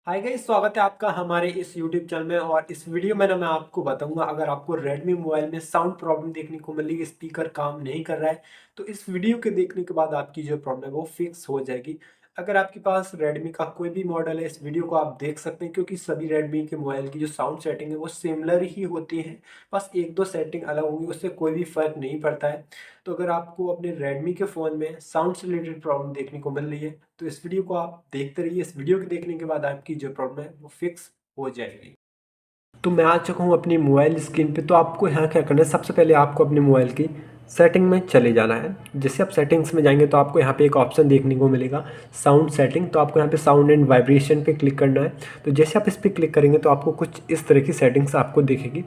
Hi guys, स्वागत है आपका हमारे इस YouTube चैनल में। और इस वीडियो में ना मैं आपको बताऊंगा, अगर आपको Redmi मोबाइल में साउंड प्रॉब्लम देखने को मिल रही है, स्पीकर काम नहीं कर रहा है, तो इस वीडियो के देखने के बाद आपकी जो प्रॉब्लम है वो फिक्स हो जाएगी। अगर आपके पास Redmi का कोई भी मॉडल है, इस वीडियो को आप देख सकते हैं, क्योंकि सभी Redmi के मोबाइल की जो साउंड सेटिंग है वो सिमिलर ही होती है। बस एक दो सेटिंग अलग होंगी, उससे कोई भी फर्क नहीं पड़ता है। तो अगर आपको अपने Redmi के फ़ोन में साउंड से रिलेटेड प्रॉब्लम देखने को मिल रही है, तो इस वीडियो को आप देखते रहिए। इस वीडियो को देखने के बाद आपकी जो प्रॉब्लम है वो फिक्स हो जाएगी। तो मैं आ चुका हूँ अपनी मोबाइल स्क्रीन पे। तो आपको यहाँ क्या करना है, सबसे पहले आपको अपने मोबाइल की सेटिंग में चले जाना है। जैसे आप सेटिंग्स में जाएंगे तो आपको यहाँ पे एक ऑप्शन देखने को मिलेगा, साउंड सेटिंग। तो आपको यहाँ पे साउंड एंड वाइब्रेशन पे क्लिक करना है। तो जैसे आप इस पर क्लिक करेंगे तो आपको कुछ इस तरह की सेटिंग्स आपको दिखेगी।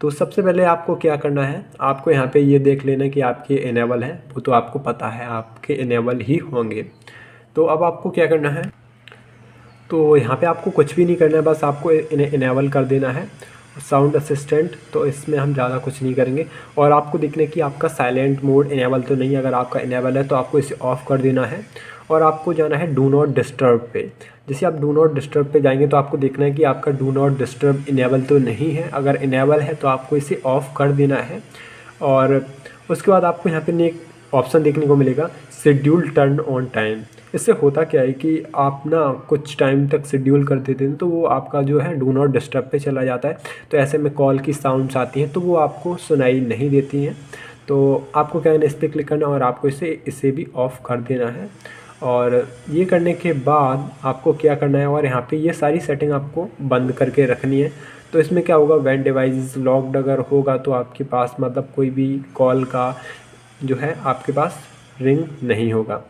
तो सबसे पहले आपको क्या करना है, आपको यहाँ पे ये देख लेना कि आपके इनेबल है, वो तो आपको पता है आपके इनेबल ही होंगे। तो अब आपको क्या करना है, तो यहाँ पे आपको कुछ भी नहीं करना है, बस आपको इन्हें इनेबल कर देना है साउंड असिस्टेंट। तो इसमें हम ज़्यादा कुछ नहीं करेंगे। और आपको देखना है कि आपका साइलेंट मोड इनेबल तो नहीं है। अगर आपका इनेबल है तो आपको इसे ऑफ़ कर देना है। और आपको जाना है डू नॉट डिस्टर्ब पे। जैसे आप डू नॉट डिस्टर्ब पे जाएंगे तो आपको देखना है कि आपका डू नॉट डिस्टर्ब इनेबल तो नहीं है। अगर इनेबल है तो आपको इसे ऑफ़ कर देना है। और उसके बाद आपको यहाँ पे एक ऑप्शन देखने को मिलेगा, शेड्यूल टर्न ऑन टाइम। इससे होता क्या है कि आप ना कुछ टाइम तक शेड्यूल कर देते हैं तो वो आपका जो है डू नॉट डिस्टर्ब पे चला जाता है। तो ऐसे में कॉल की साउंड्स आती हैं तो वो आपको सुनाई नहीं देती हैं। तो आपको क्या है, इस पर क्लिक करना और आपको इसे भी ऑफ़ कर देना है। और ये करने के बाद आपको क्या करना है, और यहाँ पे ये सारी सेटिंग आपको बंद करके रखनी है। तो इसमें क्या होगा, व्हेन डिवाइस लॉक्ड अगर होगा तो आपके पास मतलब कोई भी कॉल का जो है आपके पास रिंग नहीं होगा।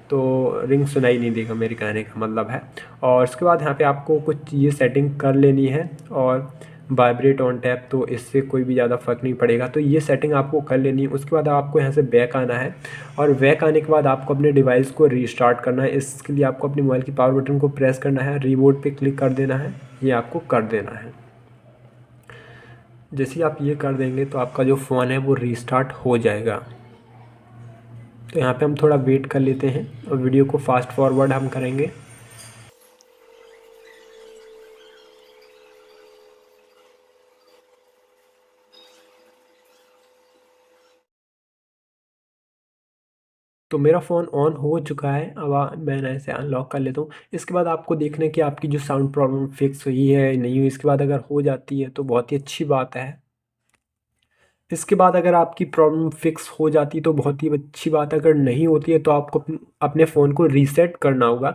तो रिंग सुनाई नहीं देगा, मेरे कहने का मतलब है। और उसके बाद यहाँ पे आपको कुछ ये सेटिंग कर लेनी है। और वाइब्रेट ऑन टैप, तो इससे कोई भी ज़्यादा फ़र्क नहीं पड़ेगा। तो ये सेटिंग आपको कर लेनी है। उसके बाद आपको यहाँ से बैक आना है। और बैक आने के बाद आपको अपने डिवाइस को रीस्टार्ट करना है। इसके लिए आपको अपने मोबाइल की पावर बटन को प्रेस करना है, रीबूट पे क्लिक कर देना है। ये आपको कर देना है। जैसे ही आप ये कर देंगे तो आपका जो फ़ोन है वो रीस्टार्ट हो जाएगा। तो यहाँ पे हम थोड़ा वेट कर लेते हैं और वीडियो को फास्ट फॉरवर्ड हम करेंगे। तो मेरा फ़ोन ऑन हो चुका है। अब मैं इसे अनलॉक कर लेता हूँ। इसके बाद आपको देखना है कि आपकी जो साउंड प्रॉब्लम फिक्स हुई है नहीं हुई। इसके बाद अगर हो जाती है तो बहुत ही अच्छी बात है। इसके बाद अगर आपकी प्रॉब्लम फिक्स हो जाती है तो बहुत ही अच्छी बात है। अगर नहीं होती है तो आपको अपने फ़ोन को रीसेट करना होगा।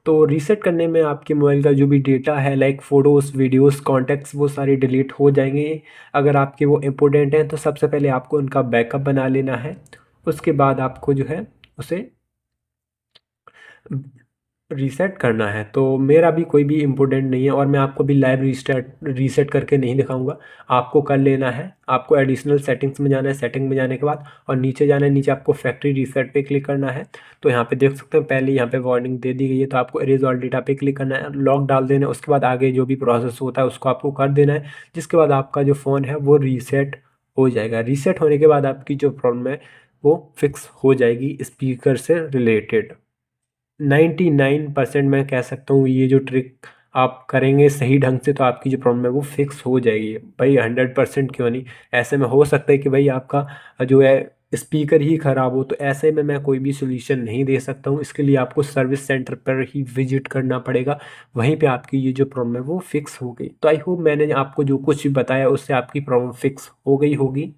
तो रीसेट करने में आपके मोबाइल का जो भी डेटा है, लाइक फ़ोटोज़, वीडियोज़, कॉन्टैक्ट्स, वो सारे डिलीट हो जाएंगे। अगर आपके वो इम्पोर्टेंट हैं तो सबसे पहले आपको उनका बैकअप बना लेना है। उसके बाद आपको जो है उसे रीसेट करना है। तो मेरा भी कोई भी इम्पोर्टेंट नहीं है और मैं आपको भी लाइव रीसेट करके नहीं दिखाऊंगा। आपको कर लेना है। आपको एडिशनल सेटिंग्स में जाना है। सेटिंग में जाने के बाद और नीचे जाना है, नीचे आपको फैक्ट्री रीसेट पे क्लिक करना है। तो यहाँ पे देख सकते हैं पहले यहाँ पे वार्निंग दे दी गई है। तो आपको इरेज ऑल डेटा पे क्लिक करना है, लॉक डाल देना है। उसके बाद आगे जो भी प्रोसेस होता है उसको आपको कर देना है, जिसके बाद आपका जो फ़ोन है वो रीसेट हो जाएगा। रीसेट होने के बाद आपकी जो प्रॉब्लम है वो फिक्स हो जाएगी स्पीकर से रिलेटेड। 99% मैं कह सकता हूँ ये जो ट्रिक आप करेंगे सही ढंग से तो आपकी जो प्रॉब्लम है वो फिक्स हो जाएगी भाई। 100% क्यों नहीं। ऐसे में हो सकता है कि भाई आपका जो है स्पीकर ही ख़राब हो, तो ऐसे में मैं कोई भी सोल्यूशन नहीं दे सकता हूँ। इसके लिए आपको सर्विस सेंटर पर ही विजिट करना पड़ेगा। वहीं पे आपकी ये जो प्रॉब्लम है वो फिक्स हो गई। तो आई होप मैंने आपको जो कुछ भी बताया उससे आपकी प्रॉब्लम फिक्स हो गई होगी।